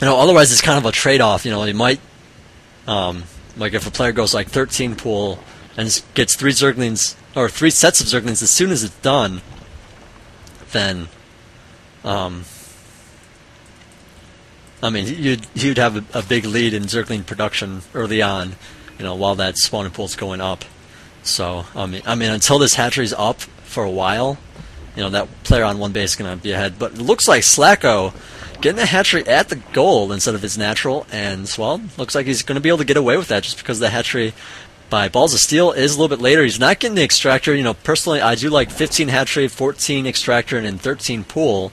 otherwise it's kind of a trade-off. You might, like if a player goes like 13 pool and gets 3 Zerglings, or 3 sets of Zerglings as soon as it's done, then, I mean, you'd have a big lead in Zergling production early on, while that spawning pool's going up. So, I mean, until this hatchery's up for a while, that player on one base is going to be ahead. But it looks like Slacko getting the hatchery at the gold instead of his natural, and, well, looks like he's going to be able to get away with that just because the hatchery by Balls of Steel is a little bit later. He's not getting the extractor. Personally, I do like 15 hatchery, 14 extractor, and then 13 pool.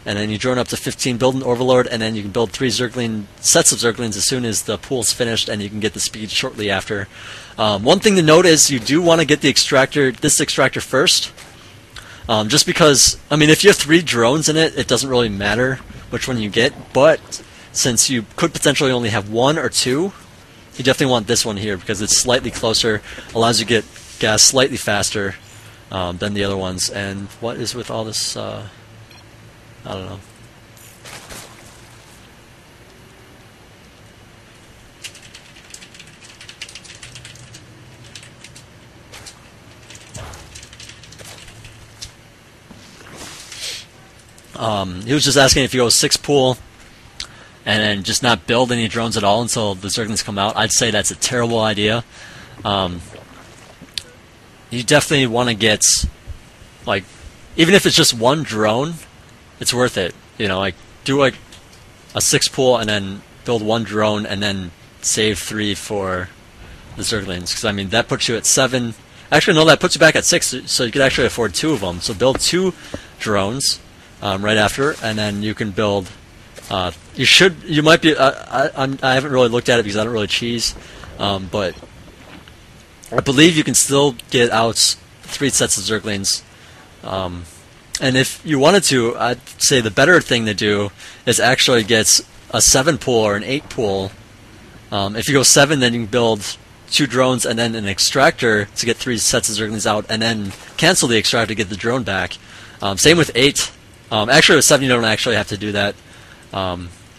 And then you drone up to 15, build an Overlord, and then you can build 3 sets of Zerglings as soon as the pool's finished, and you can get the speed shortly after. One thing to note is you do want to get this extractor first, just because, I mean, if you have 3 drones in it, it doesn't really matter which one you get, but since you could potentially only have 1 or 2, you definitely want this one here because it's slightly closer, allows you to get gas slightly faster than the other ones. And what is with all this, I don't know. He was just asking if you go 6 pool and then just not build any drones at all until the Zerglings come out. I'd say that's a terrible idea. You definitely want to get, like, even if it's just 1 drone, it's worth it. Like, do like a 6 pool and then build 1 drone and then save 3 for the Zerglings. Because, I mean, that puts you at 7. Actually, no, that puts you back at 6, so you could actually afford 2 of them. So build 2 drones right after, and then you can build. You might be. I haven't really looked at it because I don't really cheese, but I believe you can still get out 3 sets of Zerglings. And if you wanted to, I'd say the better thing to do is actually get a 7 pool or an 8 pool. If you go 7, then you can build 2 drones and then an extractor to get 3 sets of Zerglings out, and then cancel the extractor to get the drone back. Same with 8. Actually, with 7, you don't actually have to do that.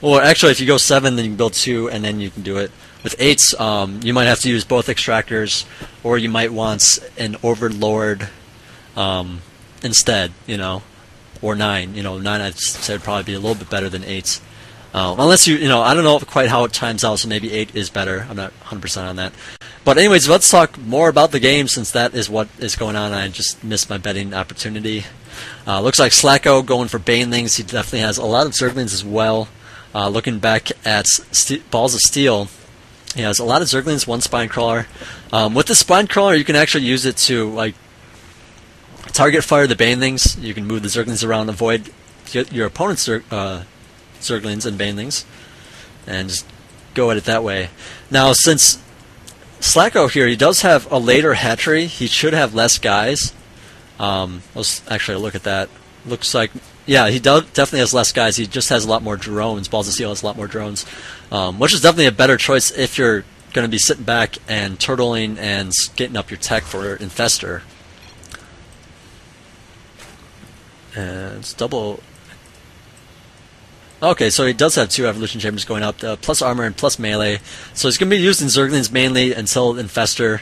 Or actually, if you go 7, then you can build 2, and then you can do it. With 8s, you might have to use both extractors, or you might want an Overlord instead, or 9. 9 I'd say would probably be a little bit better than 8s. Unless I don't know quite how it times out, so maybe 8 is better. I'm not 100% on that. But anyways, let's talk more about the game since that is what is going on. I just missed my betting opportunity. Looks like Slacko going for Banelings. He definitely has a lot of Zerglings as well. Looking back at Balls of Steel, he has a lot of Zerglings, 1 Spine Crawler. With the Spine Crawler, you can actually use it to target fire the Banelings. You can move the Zerglings around, avoid your opponent's Zerglings and Banelings, and just go at it that way. Now, since Slacko here, he does have a later hatchery, he should have less guys. Let's actually look at that. Looks like, yeah, he definitely has less guys. He just has a lot more drones. Balls of Steel has a lot more drones, which is definitely a better choice if you're going to be sitting back and turtling and getting up your tech for Infestor. And it's double. Okay, so he does have 2 Evolution Chambers going up, plus armor and plus melee. So he's going to be used in Zerglings mainly until Infestor.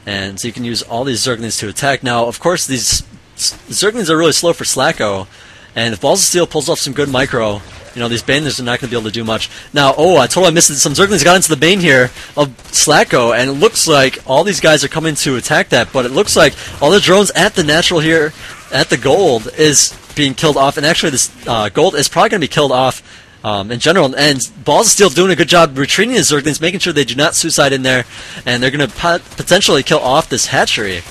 And so you can use all these Zerglings to attack. Now, of course, these Zerglings are really slow for Slacko. And if Balls of Steel pulls off some good micro, these Banelings are not going to be able to do much. Now, I totally missed it. Some Zerglings got into the Bane here of Slacko, and it looks like all these guys are coming to attack that. But it looks like all the drones at the natural here, at the gold, is being killed off. And actually, this gold is probably going to be killed off in general. And Balls of Steel doing a good job retreating his Zerglings, making sure they do not suicide in there. And they're going to potentially kill off this hatchery.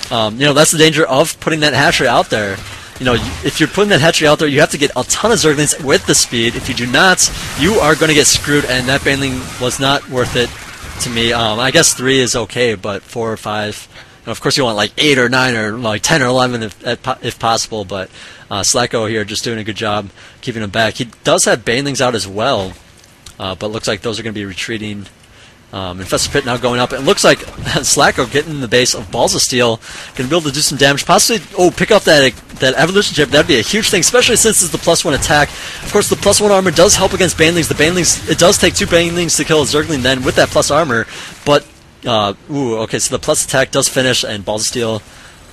That's the danger of putting that hatchery out there. If you're putting that hatchery out there, you have to get a ton of Zerglings with the speed. If you do not, you are going to get screwed, and that Baneling was not worth it to me. I guess 3 is okay, but 4 or 5... of course, you want like 8 or 9 or like 10 or 11 if possible, but Slacko here just doing a good job keeping him back. He does have Banelings out as well, but looks like those are going to be retreating Infested Pit now going up. It looks like Slacko getting in the base of Balls of Steel, going to be able to do some damage. Possibly, pick up that Evolution Chip. That'd be a huge thing, especially since it's the +1 attack. Of course, the +1 armor does help against Banelings. The Banelings, it does take 2 Banelings to kill a Zergling then with that plus armor. But, okay, so the plus attack does finish, and Balls of Steel,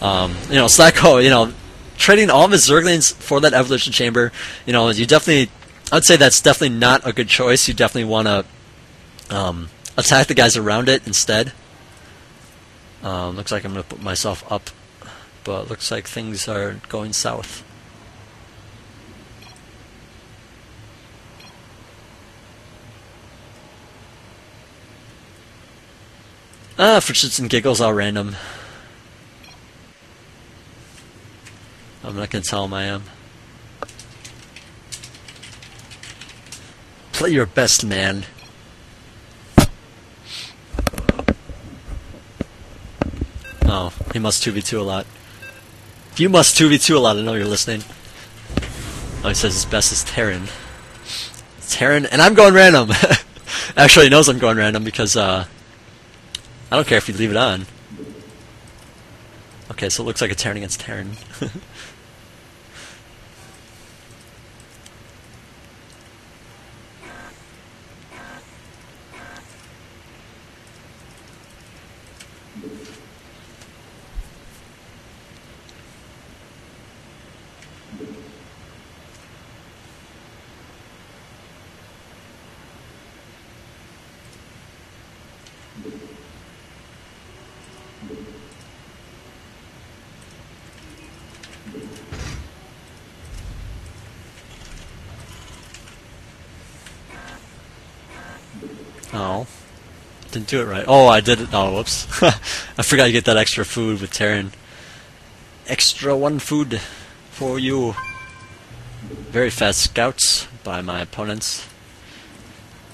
Slacko, trading all of his Zerglings for that Evolution Chamber, you definitely, I'd say that's definitely not a good choice. You definitely want to, attack the guys around it instead. Looks like I'm going to put myself up, but looks like things are going south. For shits and giggles, I'll random. I'm not going to tell him I am. Play your best, man. Oh, he must 2v2 a lot. You must 2v2 a lot, I know you're listening. Oh, he says his best is Terran. Terran, and I'm going random! Actually, he knows I'm going random because, I don't care if you leave it on. Okay, so it looks like a Terran against Terran. Oh. Didn't do it right. Oh, I did it. Oh, whoops. I forgot you get that extra food with Terran. Extra 1 food for you. Very fast scouts by my opponents.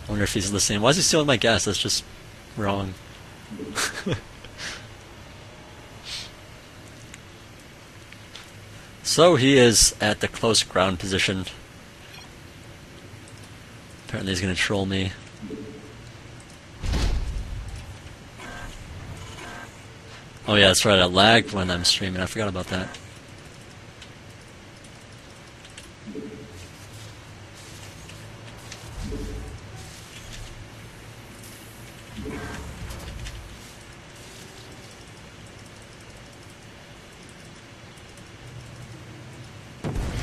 I wonder if he's listening. Why is he stealing my gas? That's just wrong. So he is at the close ground position. Apparently he's going to troll me. Oh yeah, that's right, I lagged when I'm streaming, I forgot about that.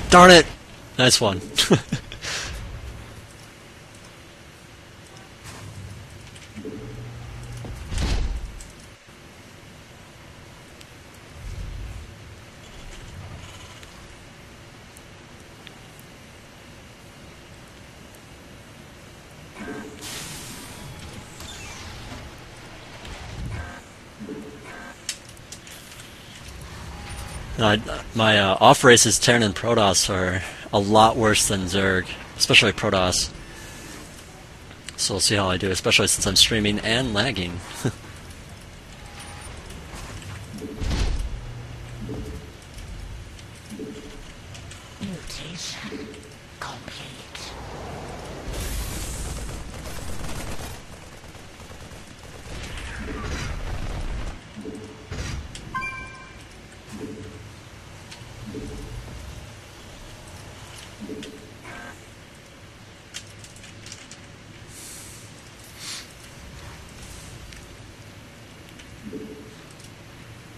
Darn it! Nice one. My off races, Terran and Protoss, are a lot worse than Zerg, especially Protoss. So we'll see how I do, especially since I'm streaming and lagging. Mutation complete.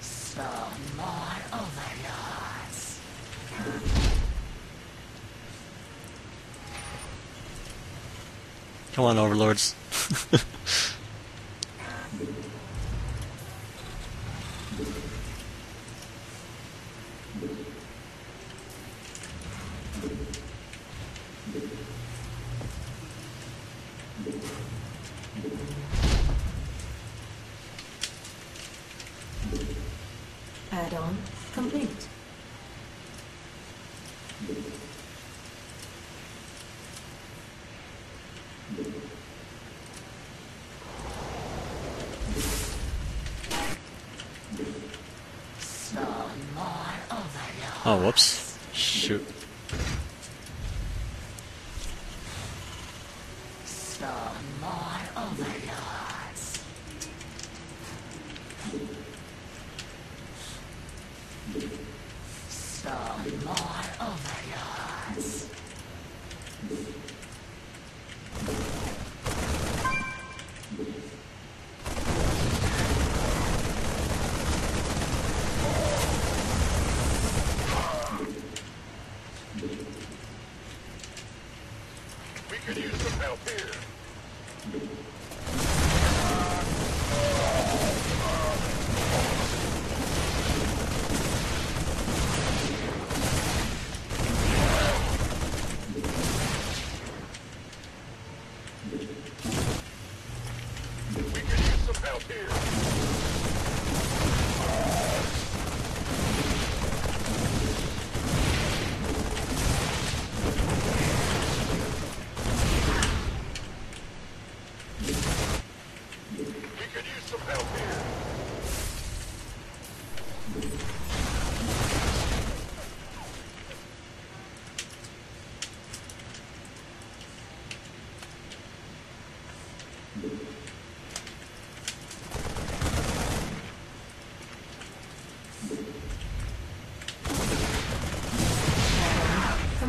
Some more overlords. Come on, overlords. Add-on complete. Some more overlords. Oh, whoops. Shoot. Some more overlords.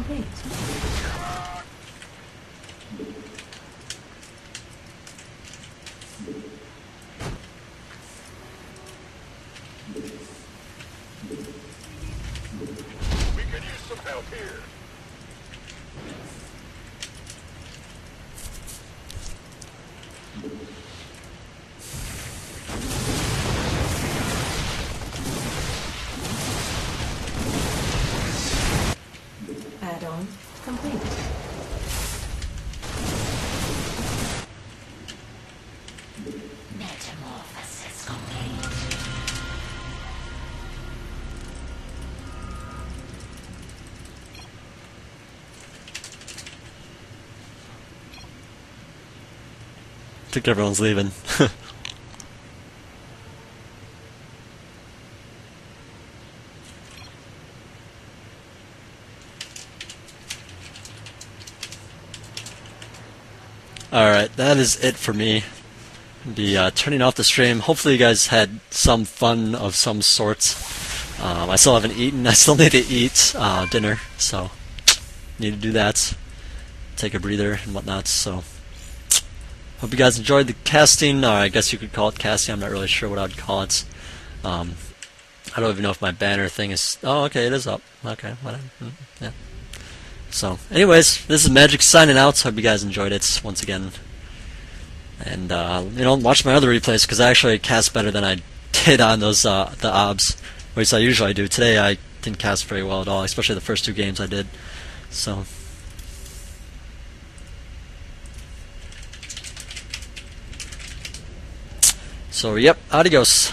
Complete. Add-on complete. Metamorphosis complete. I think everyone's leaving. Alright, that is it for me. Be turning off the stream. Hopefully you guys had some fun of some sort. I still haven't eaten. I still need to eat dinner, so need to do that. Take a breather and whatnot, so hope you guys enjoyed the casting, or I guess you could call it casting. I'm not really sure what I would call it. I don't even know if my banner thing is... Oh, okay, it is up. Okay, whatever. Yeah. So, anyways, this is Magic signing out. Hope you guys enjoyed it once again. And, watch my other replays, because I actually cast better than I did on those, the Obs, which I usually do. Today I didn't cast very well at all, especially the first two games I did. So... So, yep, adios.